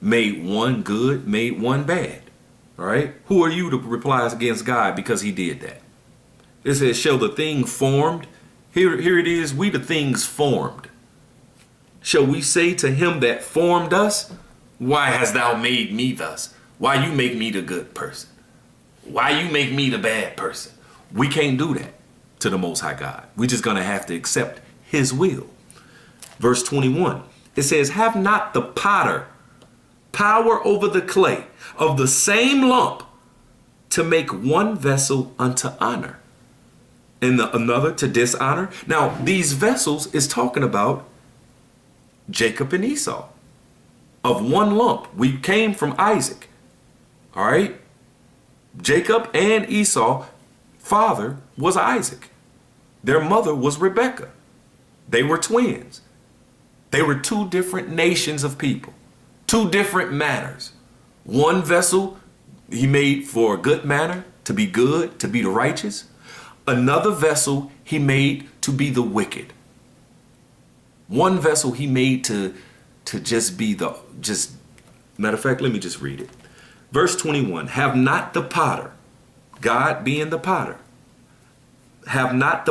made one good, made one bad. All right. Who are you to reply against God because he did that? It says, shall the thing formed? Here it is. We the things formed. Shall we say to him that formed us, why hast thou made me thus? Why you make me the good person? Why you make me the bad person? We can't do that to the Most High God. We're just going to have to accept his will. Verse 21, it says, have not the potter power over the clay of the same lump to make one vessel unto honor and another to dishonor? Now, these vessels is talking about Jacob and Esau. Of one lump. We came from Isaac. All right. Jacob and Esau, father was Isaac. Their mother was Rebekah. They were twins. They were two different nations of people, two different manners. One vessel he made for a good manner, to be good, to be the righteous. Another vessel he made to be the wicked. One vessel he made to just be matter of fact, let me just read it. Verse 21, have not the potter, God being the potter, have not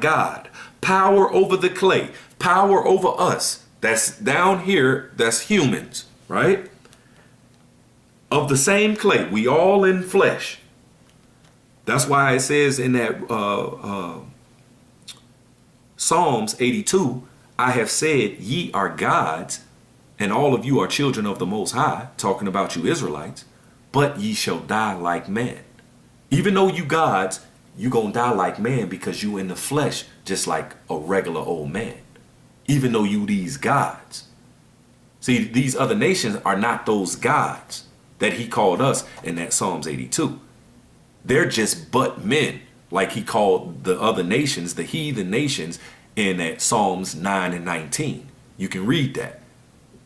God, power over the clay, power over us. That's down here, that's humans, right? Of the same clay, we all in flesh. That's why it says in that Psalms 82, I have said, ye are gods, and all of you are children of the Most High, talking about you Israelites, but ye shall die like men. Even though you gods, you gonna die like man because you in the flesh, just like a regular old man. Even though you these gods. See, these other nations are not those gods that he called us in that Psalms 82. They're just but men, like he called the other nations, the heathen nations, in that Psalms 9 and 19. You can read that.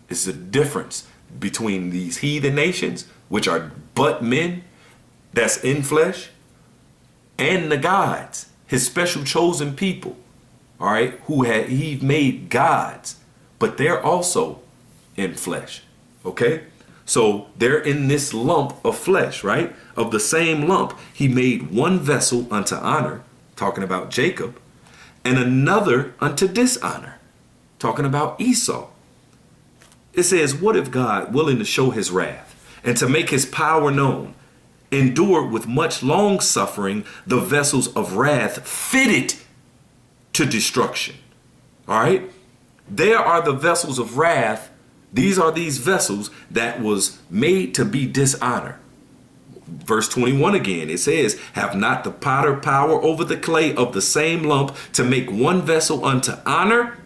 It's a difference between these heathen nations, which are but men, that's in flesh, and the gods, his special chosen people, all right, he made gods, but they're also in flesh, okay? So they're in this lump of flesh, right? Of the same lump, he made one vessel unto honor, talking about Jacob, and another unto dishonor, talking about Esau. It says, what if God, willing to show his wrath and to make his power known, endured with much long suffering the vessels of wrath fitted to destruction? All right. There are the vessels of wrath. These are these vessels that was made to be dishonor. Verse 21 again, it says, have not the potter power over the clay of the same lump to make one vessel unto honor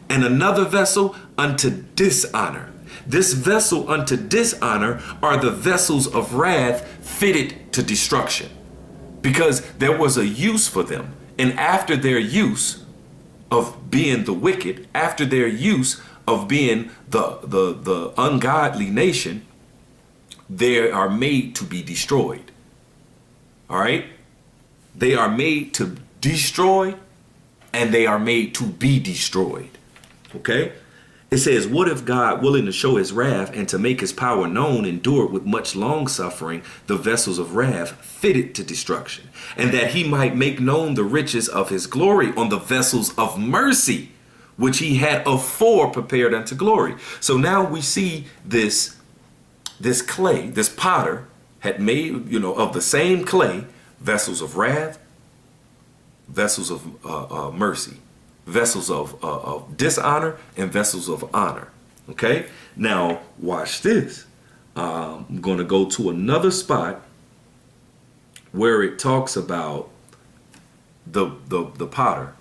and another vessel unto dishonor? This vessel unto dishonor are the vessels of wrath fitted to destruction, because there was a use for them. And after their use of being the wicked, after their use of being the ungodly nation, they are made to be destroyed. All right. They are made to destroy, and they are made to be destroyed. Okay. It says, what if God, willing to show his wrath and to make his power known, endured with much long suffering the vessels of wrath fitted to destruction, and that he might make known the riches of his glory on the vessels of mercy, which he had afore prepared unto glory. So now we see this clay, this potter had made, of the same clay, vessels of wrath, vessels of mercy, vessels of dishonor, and vessels of honor. Okay, now watch this. I'm going to go to another spot where it talks about the potter,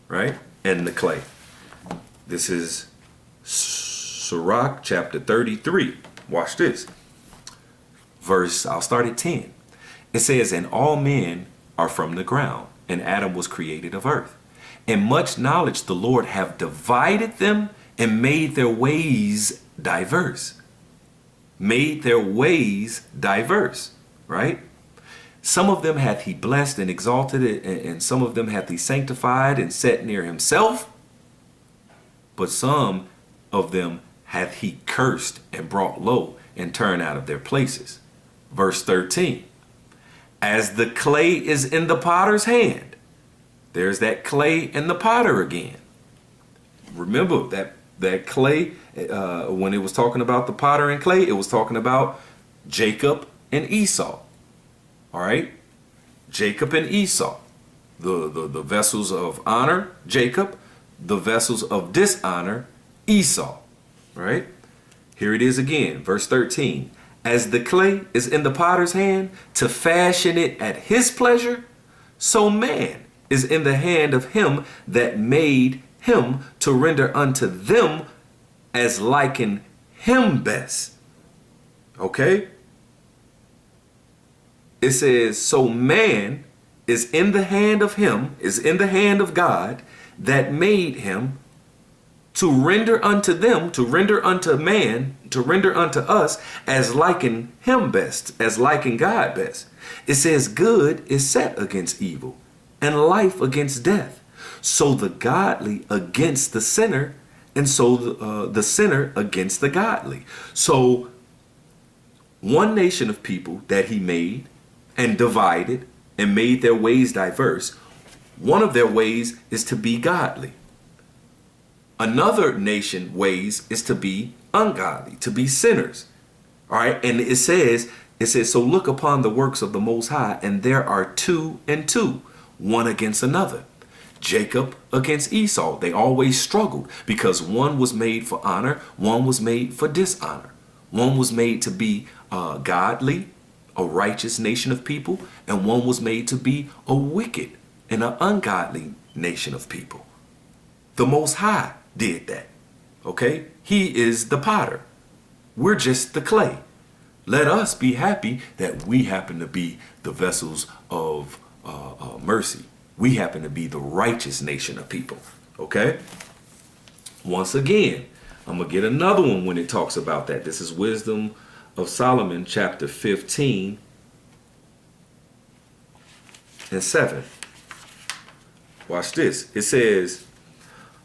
right, and the clay. This is Sirach chapter 33. Watch this. I'll start at 10. It says, and all men are from the ground, and Adam was created of earth. And much knowledge the Lord have divided them and made their ways diverse. Made their ways diverse, right? Some of them hath he blessed and exalted, and some of them hath he sanctified and set near himself. But some of them hath he cursed and brought low and turned out of their places. Verse 13. As the clay is in the potter's hand. There's that clay and the potter again. Remember that clay, when it was talking about the potter and clay, it was talking about Jacob and Esau. All right? Jacob and Esau. The vessels of honor, Jacob. The vessels of dishonor, Esau. All right? Here it is again, verse 13. As the clay is in the potter's hand to fashion it at his pleasure, so man is in the hand of him that made him to render unto them as liken him best. Okay? It says, so man is in the hand of him, is in the hand of God that made him to render unto them, to render unto man, to render unto us as liking him best, as liking God best. It says good is set against evil and life against death. So the godly against the sinner, and so the sinner against the godly. So one nation of people that he made and divided and made their ways diverse, one of their ways is to be godly. Another nation ways is to be ungodly, to be sinners. All right. And it says, so look upon the works of the Most High, and there are 2 and 2, one against another. Jacob against Esau. They always struggled because one was made for honor, one was made for dishonor. One was made to be godly, a righteous nation of people, and one was made to be a wicked and an ungodly nation of people. The Most High did that. Okay? He is the potter. We're just the clay. Let us be happy that we happen to be the vessels of mercy. We happen to be the righteous nation of people. Okay? Once again, I'm going to get another one when it talks about that. This is Wisdom of Solomon, chapter 15 and 7. Watch this. It says,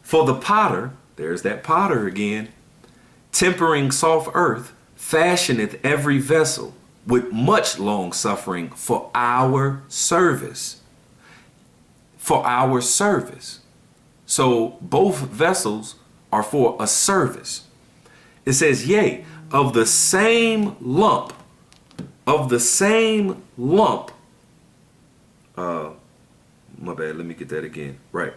for the potter, there's that potter again, tempering soft earth, fashioneth every vessel with much long suffering for our service. For our service. So both vessels are for a service. It says, yea, of the same lump, my bad, let me get that again. Right.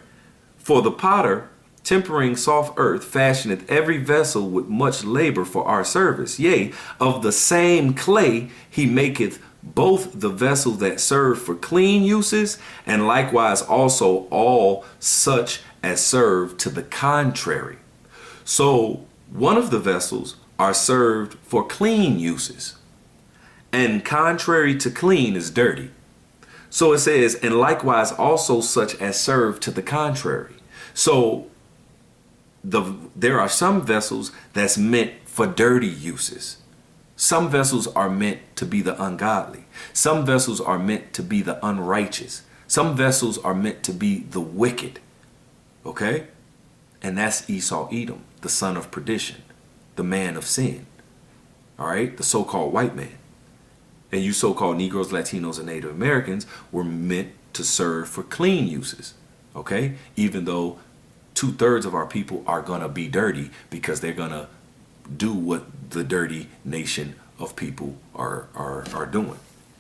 For the potter, tempering soft earth, fashioneth every vessel with much labor for our service. Yea, of the same clay he maketh both the vessels that serve for clean uses, and likewise also all such as serve to the contrary. So one of the vessels are served for clean uses, and contrary to clean is dirty. So it says, and likewise also such as serve to the contrary. So there are some vessels that's meant for dirty uses. Some vessels are meant to be the ungodly. Some vessels are meant to be the unrighteous. Some vessels are meant to be the wicked. Okay? And that's Esau Edom, the son of perdition, the man of sin. All right? The so-called white man. And you so-called Negroes, Latinos, and Native Americans were meant to serve for clean uses. Okay? Even though 2/3 of our people are going to be dirty because they're going to do what the dirty nation of people are doing.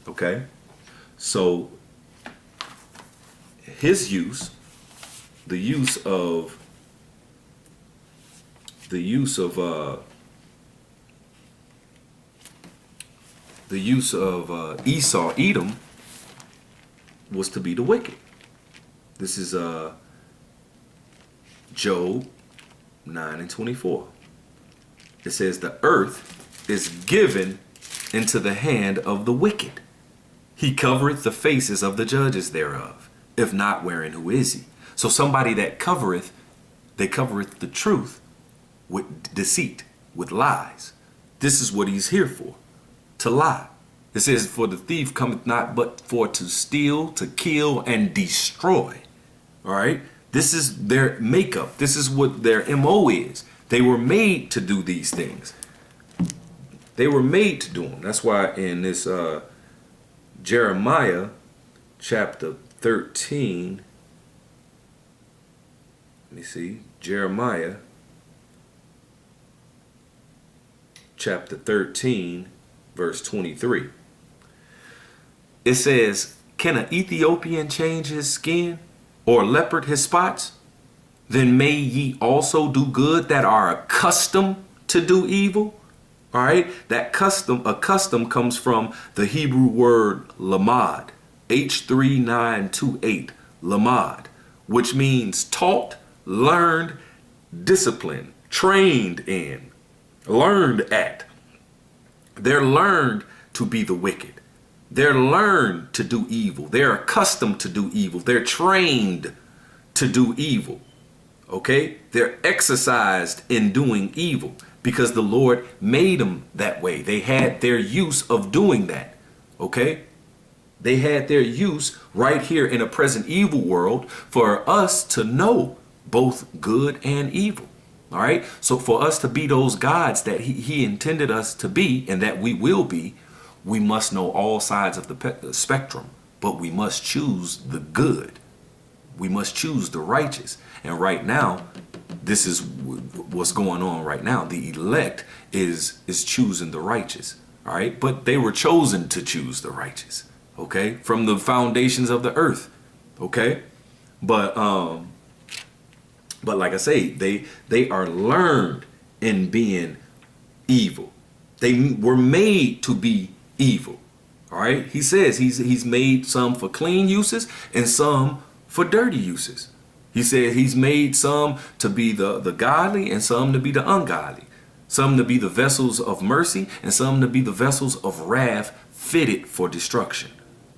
Okay? So his use, the use of Esau, Edom, was to be the wicked. This is Job 9 and 24. It says, the earth is given into the hand of the wicked. He covereth the faces of the judges thereof. If not, wherein who is he? So somebody that covereth, they covereth the truth with deceit, with lies. This is what he's here for, to lie. It says, for the thief cometh not but for to steal, to kill, and destroy. All right? This is their makeup. This is what their MO is, They were made to do these things. They were made to do them. That's why in this Jeremiah chapter 13, let me see, Jeremiah chapter 13, verse 23. It says, can an Ethiopian change his skin, or a leopard his spots? Then may ye also do good that are accustomed to do evil. All right, that custom comes from the Hebrew word lamad, H3928, lamad, which means taught, learned, disciplined, trained in, learned at. They're learned to be the wicked. They're learned to do evil. They're accustomed to do evil. They're trained to do evil. Okay? They're exercised in doing evil because the Lord made them that way. They had their use of doing that. Okay? They had their use right here in a present evil world for us to know both good and evil. All right? So for us to be those gods that he intended us to be and that we will be, we must know all sides of the spectrum, but we must choose the good. We must choose the righteous. And right now, this is what's going on right now. The elect is choosing the righteous. All right. But they were chosen to choose the righteous. OK, from the foundations of the earth. OK, but like I say, they are learned in being evil. They were made to be evil. All right. He says he's made some for clean uses and some for dirty uses. He said he's made some to be the godly and some to be the ungodly. Some to be the vessels of mercy and some to be the vessels of wrath fitted for destruction.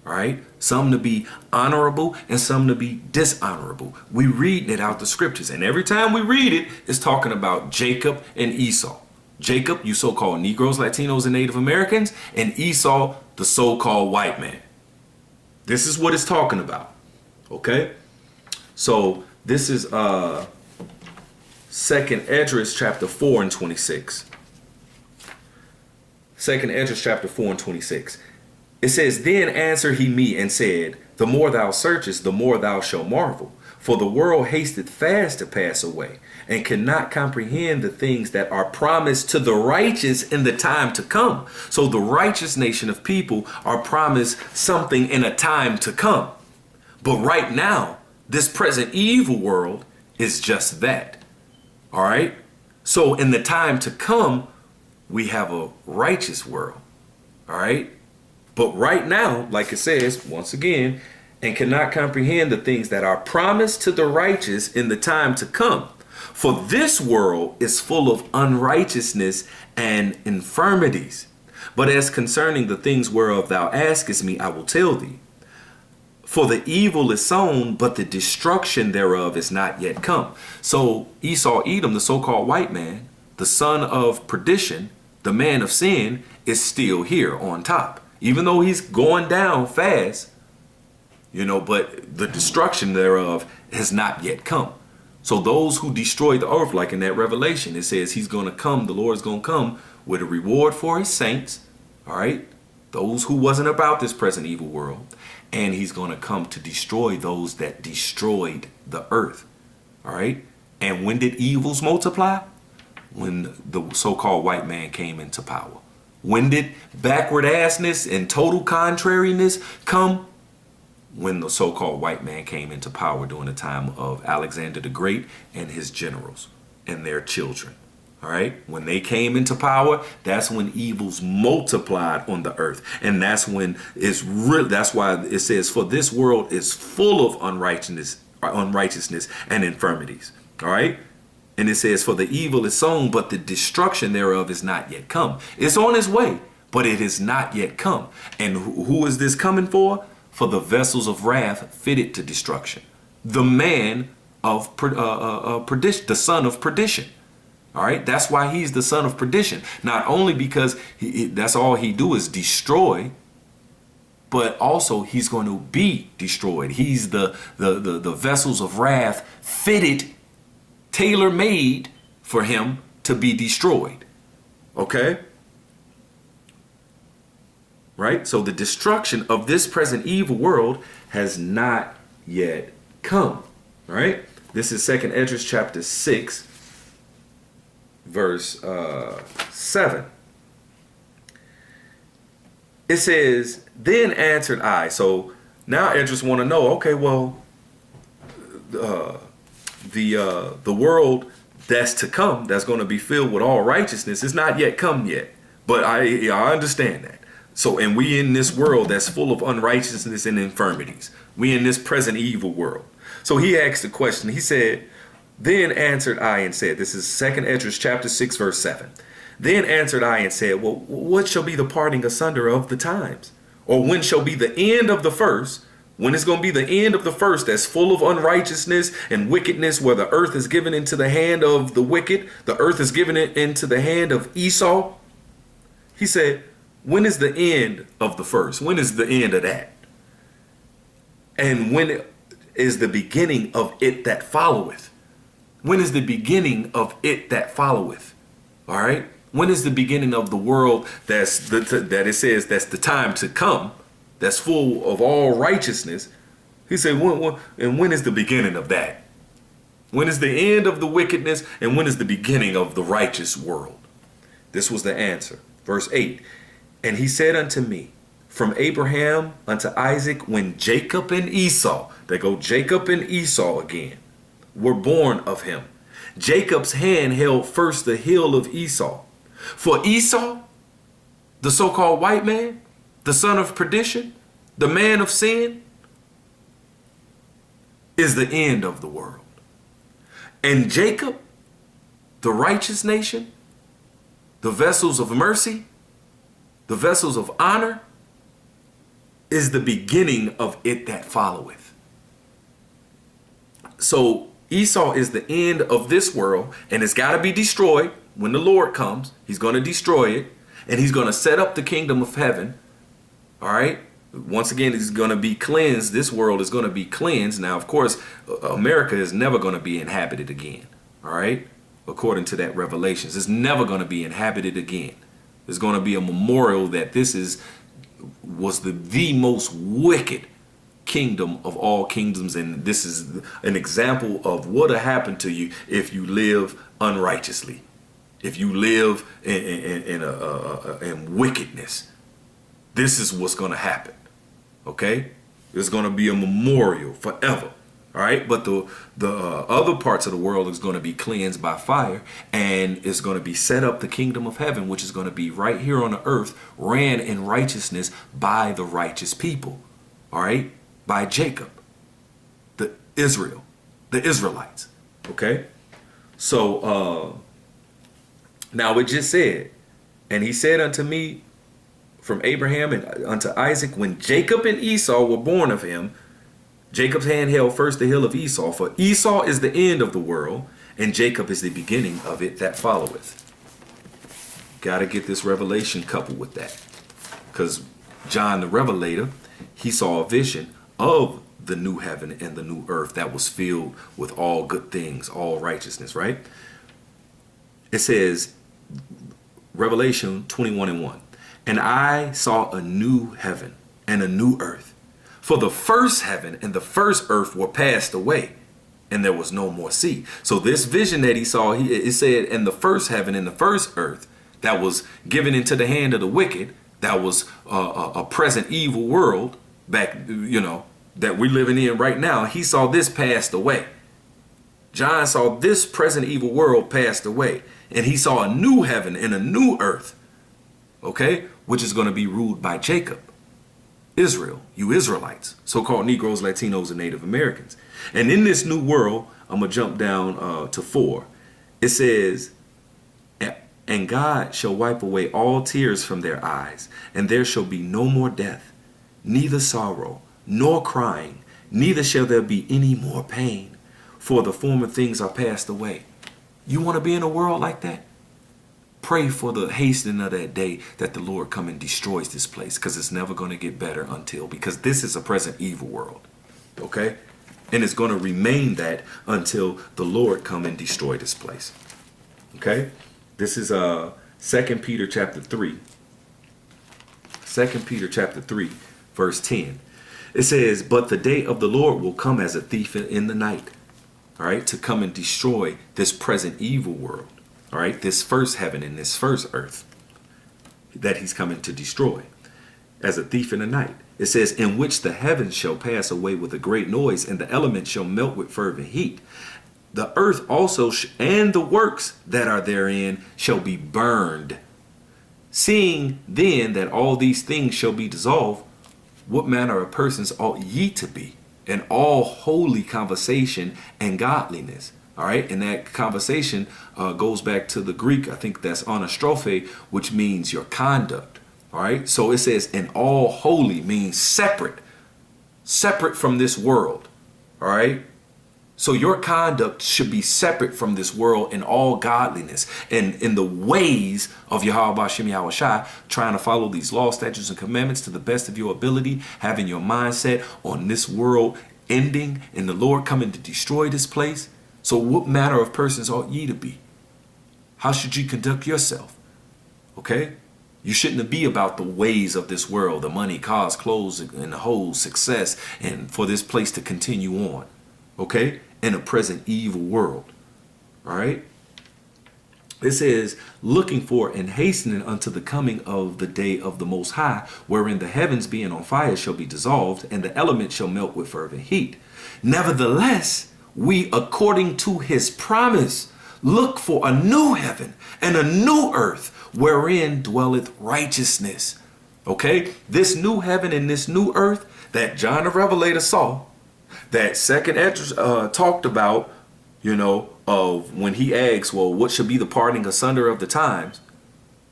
All right. Some to be honorable and some to be dishonorable. We reading it out the scriptures. And every time we read it, it's talking about Jacob and Esau. Jacob, you so-called Negroes, Latinos, and Native Americans, and Esau, the so-called white man. This is what it's talking about. Okay? So this is 2nd Esdras chapter 4 and 26. 2nd Esdras chapter 4 and 26. It says, then answered he me and said, the more thou searchest, the more thou shalt marvel. For the world hasteth fast to pass away, and cannot comprehend the things that are promised to the righteous in the time to come. So the righteous nation of people are promised something in a time to come. But right now, this present evil world is just that. All right. So in the time to come, we have a righteous world. All right. But right now, like it says, once again, and cannot comprehend the things that are promised to the righteous in the time to come. For this world is full of unrighteousness and infirmities. But as concerning the things whereof thou askest me, I will tell thee. For the evil is sown, but the destruction thereof is not yet come. So Esau, Edom, the so-called white man, the son of perdition, the man of sin, is still here on top. Even though he's going down fast, but the destruction thereof has not yet come. So those who destroy the earth, like in that Revelation, it says he's going to come, the Lord's going to come with a reward for his saints, all right? Those who wasn't about this present evil world. And he's going to come to destroy those that destroyed the earth, all right? And when did evils multiply? When the so-called white man came into power. When did backward assness and total contrariness come? When the so-called white man came into power during the time of Alexander the Great and his generals and their children. All right. When they came into power, that's when evils multiplied on the earth. And that's when it's real. That's why it says, for this world is full of unrighteousness and infirmities. All right. And it says, for the evil is sown, but the destruction thereof is not yet come. It's on its way, but it is not yet come. And who is this coming for? For the vessels of wrath fitted to destruction. The man of perdition, the son of perdition. All right. That's why he's the son of perdition. Not only because that's all he do is destroy, but also he's going to be destroyed. He's the vessels of wrath fitted, tailor-made for him to be destroyed. Okay? Right? So the destruction of this present evil world has not yet come. Right? This is 2nd Esdras chapter 6, verse 7. It says, then answered I. So now Esdras want to know, okay, well, the world that's to come, that's going to be filled with all righteousness, is not yet come yet. But I understand that. So, and we in this world that's full of unrighteousness and infirmities. We in this present evil world. So he asked the question. He said, then answered I and said, this is 2nd Esdras chapter 6, verse 7. Then answered I and said, well, what shall be the parting asunder of the times? Or when shall be the end of the first? When is going to be the end of the first that's full of unrighteousness and wickedness, where the earth is given into the hand of the wicked, the earth is given into the hand of Esau? He said, when is the end of the first? When is the end of that? And when is the beginning of it that followeth? When is the beginning of it that followeth? All right? When is the beginning of the world that it says that's the time to come, that's full of all righteousness? He said, when is the beginning of that? When is the end of the wickedness, and when is the beginning of the righteous world? This was the answer. Verse 8, and he said unto me, from Abraham unto Isaac, when Jacob and Esau, they go Jacob and Esau again, were born of him. Jacob's hand held first the heel of Esau. For Esau, the so-called white man, the son of perdition, the man of sin, is the end of the world. And Jacob, the righteous nation, the vessels of mercy, the vessels of honor, is the beginning of it that followeth. So Esau is the end of this world, and it's got to be destroyed. When the Lord comes, he's going to destroy it, and he's going to set up the kingdom of heaven. All right. Once again, it's going to be cleansed. This world is going to be cleansed. Now, of course, America is never going to be inhabited again. All right. According to that Revelations, it's never going to be inhabited again. There's going to be a memorial that was the most wicked kingdom of all kingdoms, and this is an example of what'll happen to you if you live unrighteously, if you live in wickedness. This is what's going to happen. Okay, there's going to be a memorial forever. All right, but the other parts of the world is going to be cleansed by fire, and it's going to be set up the kingdom of heaven, which is going to be right here on the earth, ran in righteousness by the righteous people. All right, by Jacob, the Israelites. Okay, so now it just said, and he said unto me, from Abraham and unto Isaac, when Jacob and Esau were born of him, Jacob's hand held first the heel of Esau, for Esau is the end of the world, and Jacob is the beginning of it that followeth. Got to get this revelation coupled with that, because John the Revelator, he saw a vision of the new heaven and the new earth that was filled with all good things, all righteousness, right? It says, Revelation 21:1, and I saw a new heaven and a new earth. For the first heaven and the first earth were passed away, and there was no more sea. So this vision that he saw, it said, in the first heaven and the first earth that was given into the hand of the wicked, that was a present evil world back, that we're living in right now. He saw this passed away. John saw this present evil world passed away, and he saw a new heaven and a new earth, okay, which is going to be ruled by Jacob. Israel, you Israelites, so-called Negroes, Latinos, and Native Americans. And in this new world, I'm going to jump down to 4. It says, and God shall wipe away all tears from their eyes, and there shall be no more death, neither sorrow, nor crying, neither shall there be any more pain, for the former things are passed away. You want to be in a world like that? Pray for the hastening of that day that the Lord come and destroys this place, because it's never going to get better because this is a present evil world. Okay? And it's going to remain that until the Lord come and destroy this place. Okay, this is 2 Peter chapter 3. 2 Peter chapter 3, verse 10. It says, but the day of the Lord will come as a thief in the night. All right, to come and destroy this present evil world. All right, this first heaven and this first earth that he's coming to destroy as a thief in the night. It says, in which the heavens shall pass away with a great noise, and the elements shall melt with fervent heat. The earth also and the works that are therein shall be burned. Seeing then that all these things shall be dissolved, what manner of persons ought ye to be in all holy conversation and godliness? All right, and that conversation goes back to the Greek. I think that's anastrophe, which means your conduct. All right, so it says in all holy means separate from this world. All right, so your conduct should be separate from this world in all godliness and in the ways of Yahweh Bashem Yahweh Shai, trying to follow these laws, statutes, and commandments to the best of your ability, having your mindset on this world ending and the Lord coming to destroy this place. So what manner of persons ought ye to be? How should you conduct yourself? Okay? You shouldn't be about the ways of this world, the money, cars, clothes, and the whole success, and for this place to continue on. Okay? In a present evil world. All right? It says, looking for and hastening unto the coming of the day of the Most High, wherein the heavens being on fire shall be dissolved, and the elements shall melt with fervent heat. Nevertheless, we, according to his promise, look for a new heaven and a new earth, wherein dwelleth righteousness. Okay? This new heaven and this new earth that John the Revelator saw, that second Esdras talked about, of when he asks, well, what shall be the parting asunder of the times?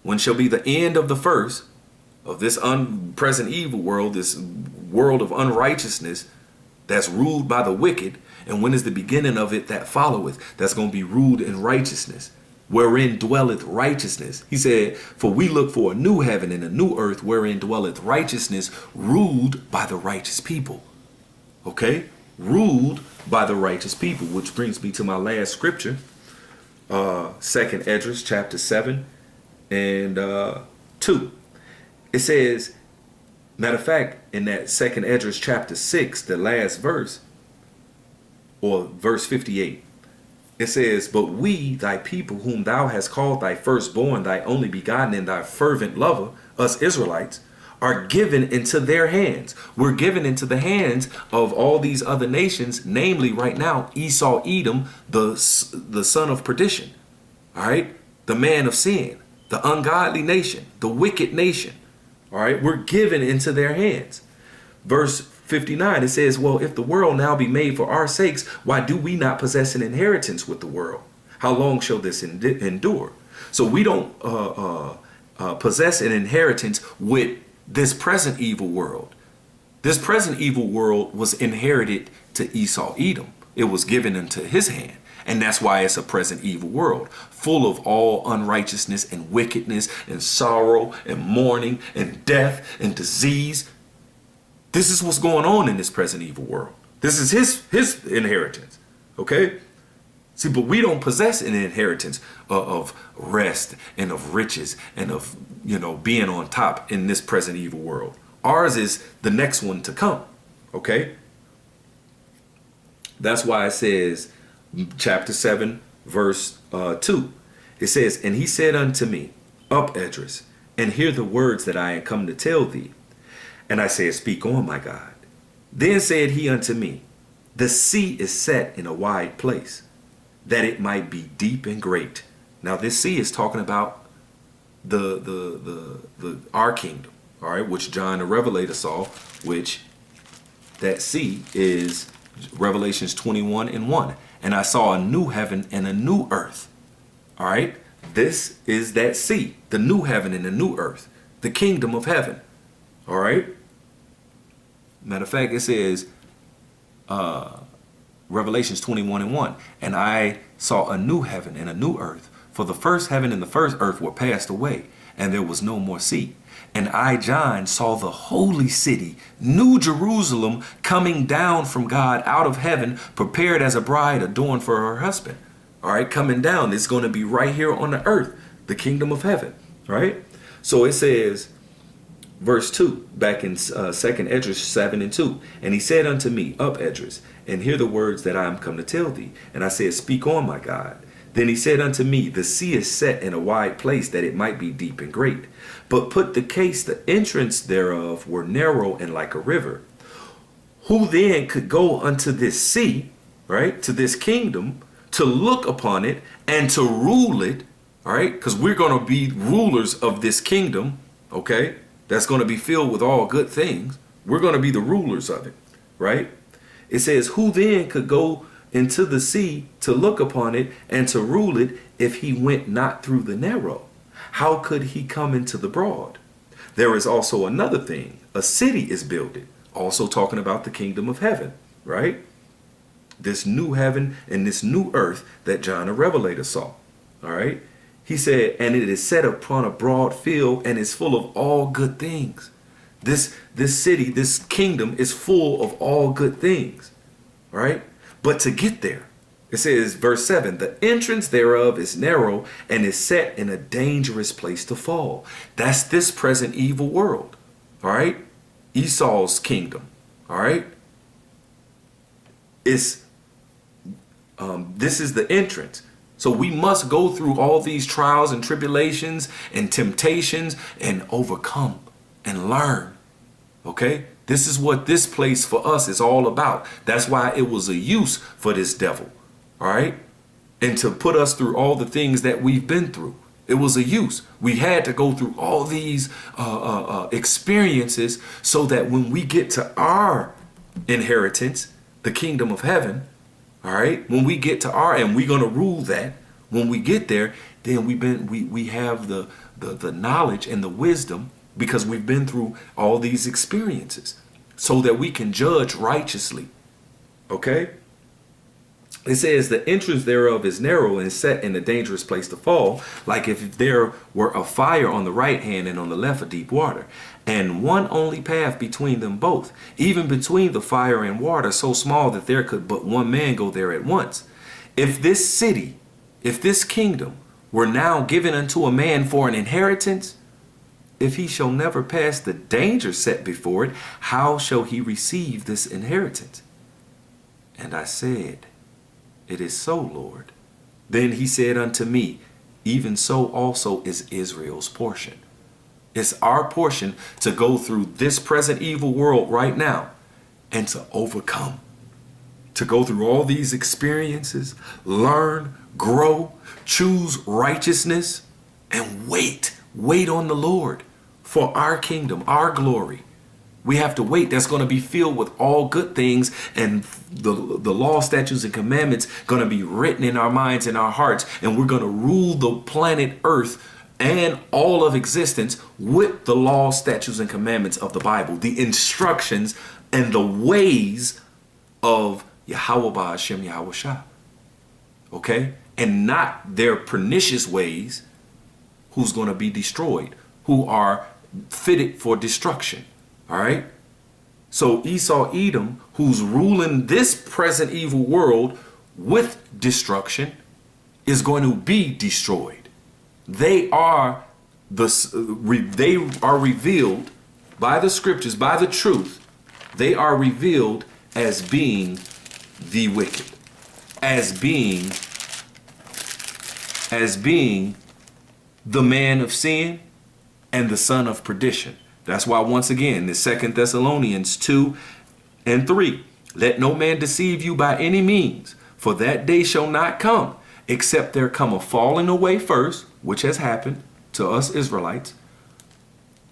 When shall be the end of the first of this present evil world, this world of unrighteousness that's ruled by the wicked? And when is the beginning of it that followeth, that's going to be ruled in righteousness, wherein dwelleth righteousness? He said, for we look for a new heaven and a new earth, wherein dwelleth righteousness, ruled by the righteous people. Okay? Ruled by the righteous people, which brings me to my last scripture, 2 Esdras chapter 7 and 2. It says, matter of fact, in that 2 Esdras chapter 6, the last verse, or verse 58, it says, but we, thy people, whom thou hast called thy firstborn, thy only begotten, and thy fervent lover, us Israelites, are given into their hands. We're given into the hands of all these other nations, namely right now, Esau, Edom, the son of perdition. All right. The man of sin, the ungodly nation, the wicked nation. All right. We're given into their hands. Verse 59, it says, well, if the world now be made for our sakes, why do we not possess an inheritance with the world? How long shall this endure? So we don't possess an inheritance with this present evil world. This present evil world was inherited to Esau, Edom. It was given into his hand. And that's why it's a present evil world, full of all unrighteousness and wickedness and sorrow and mourning and death and disease. This is what's going on in this present evil world. This is his inheritance. Okay? See, but we don't possess an inheritance of rest and of riches and of, being on top in this present evil world. Ours is the next one to come. Okay? That's why it says, chapter 7, verse 2. It says, and he said unto me, up, Esdras, and hear the words that I am come to tell thee. And I said, speak on, my God. Then said he unto me, the sea is set in a wide place, that it might be deep and great. Now this sea is talking about our kingdom, all right, which John the Revelator saw, which that sea is Revelations 21 and 1. And I saw a new heaven and a new earth. All right, this is that sea, the new heaven and the new earth, the kingdom of heaven. All right. Matter of fact, it says Revelations 21 and 1. And I saw a new heaven and a new earth, for the first heaven and the first earth were passed away, and there was no more sea. And I, John, saw the holy city, New Jerusalem, coming down from God out of heaven, prepared as a bride adorned for her husband. all right, coming down. It's going to be right here on the earth, the kingdom of heaven, right? So it says, verse 2, back in 2nd Esdras 7 and 2. And he said unto me, Up, Esdras, and hear the words that I am come to tell thee. And I said, Speak on, my God. Then he said unto me, The sea is set in a wide place, that it might be deep and great. But put the case, the entrance thereof were narrow and like a river. Who then could go unto this sea, right, to this kingdom, to look upon it and to rule it, all right? Because we're going to be rulers of this kingdom, okay? That's going to be filled with all good things. We're going to be the rulers of it, right? It says, who then could go into the sea to look upon it and to rule it if he went not through the narrow? How could he come into the broad? There is also another thing. A city is builded, also talking about the kingdom of heaven, right? This new heaven and this new earth that John the Revelator saw, all right? He said, and it is set upon a broad field and is full of all good things. This city, this kingdom is full of all good things, right? But to get there, it says, verse 7, the entrance thereof is narrow and is set in a dangerous place to fall. That's this present evil world, all right? Esau's kingdom, all right? This is the entrance. So we must go through all these trials and tribulations and temptations and overcome and learn. Okay? This is what this place for us is all about. That's why it was a use for this devil. All right? And to put us through all the things that we've been through. It was a use. We had to go through all these experiences so that when we get to our inheritance, the kingdom of heaven, all right, when we get to and we're going to rule that, when we get there, then we have the knowledge and the wisdom because we've been through all these experiences so that we can judge righteously. Okay? It says the entrance thereof is narrow and set in a dangerous place to fall, like if there were a fire on the right hand and on the left a deep water, and one only path between them both, even between the fire and water, so small that there could but one man go there at once. If this city, if this kingdom were now given unto a man for an inheritance, if he shall never pass the danger set before it, how shall he receive this inheritance? And I said, It is so, Lord. Then he said unto me, Even so also is Israel's portion. It's our portion to go through this present evil world right now and to overcome. To go through all these experiences, learn, grow, choose righteousness, and wait on the Lord for our kingdom, our glory. We have to wait. That's going to be filled with all good things, and the law, statutes, and commandments going to be written in our minds and our hearts, and we're going to rule the planet Earth and all of existence with the law, statutes, and commandments of the Bible, the instructions and the ways of Yahweh Ba'ashem Yahweh Shah. Okay? And not their pernicious ways, who's going to be destroyed, who are fitted for destruction. All right. So Esau, Edom, who's ruling this present evil world with destruction, is going to be destroyed. They are revealed by the scriptures, by the truth. They are revealed as being the wicked, as being the man of sin and the son of perdition. That's why, once again, in 2 Thessalonians 2 and 3, let no man deceive you by any means, for that day shall not come, except there come a falling away first, which has happened to us Israelites,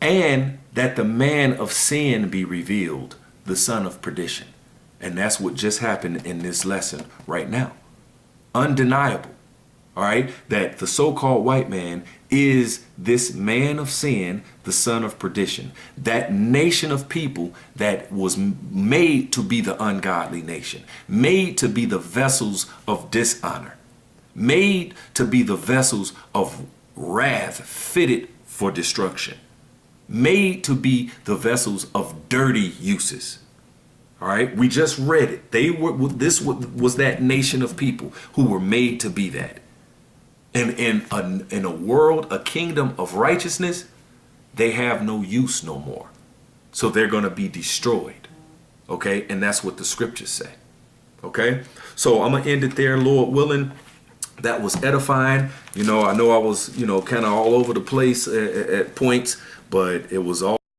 and that the man of sin be revealed, the son of perdition. And that's what just happened in this lesson right now. Undeniable. All right, that the so-called white man is this man of sin, the son of perdition, that nation of people that was made to be the ungodly nation, made to be the vessels of dishonor, made to be the vessels of wrath, fitted for destruction, made to be the vessels of dirty uses. All right, we just read it. This was that nation of people who were made to be that. And in a world, a kingdom of righteousness, they have no use no more. So they're going to be destroyed. Okay, and that's what the scriptures say. Okay, so I'm gonna end it there, Lord willing. That was edifying. I know I was, kind of all over the place at points, but it was all